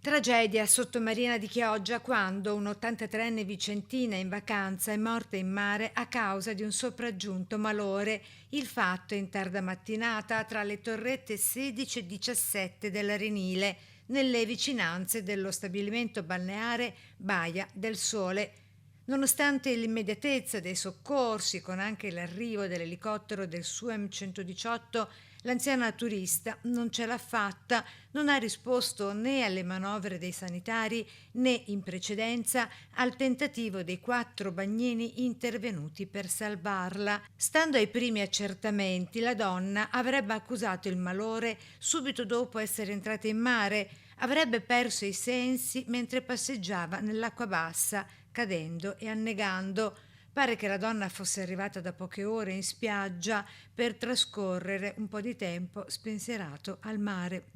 Tragedia sottomarina di Chioggia quando un 83enne vicentina in vacanza è morta in mare a causa di un sopraggiunto malore. Il fatto in tarda mattinata tra le torrette 16 e 17 dell'Arenile, nelle vicinanze dello stabilimento balneare Baia del Sole. Nonostante l'immediatezza dei soccorsi, con anche l'arrivo dell'elicottero del SUEM 118, l'anziana turista non ce l'ha fatta, non ha risposto né alle manovre dei sanitari né in precedenza al tentativo dei 4 bagnini intervenuti per salvarla. Stando ai primi accertamenti, la donna avrebbe accusato il malore subito dopo essere entrata in mare, avrebbe perso i sensi mentre passeggiava nell'acqua bassa, cadendo e annegando. Pare che la donna fosse arrivata da poche ore in spiaggia per trascorrere un po' di tempo spensierato al mare.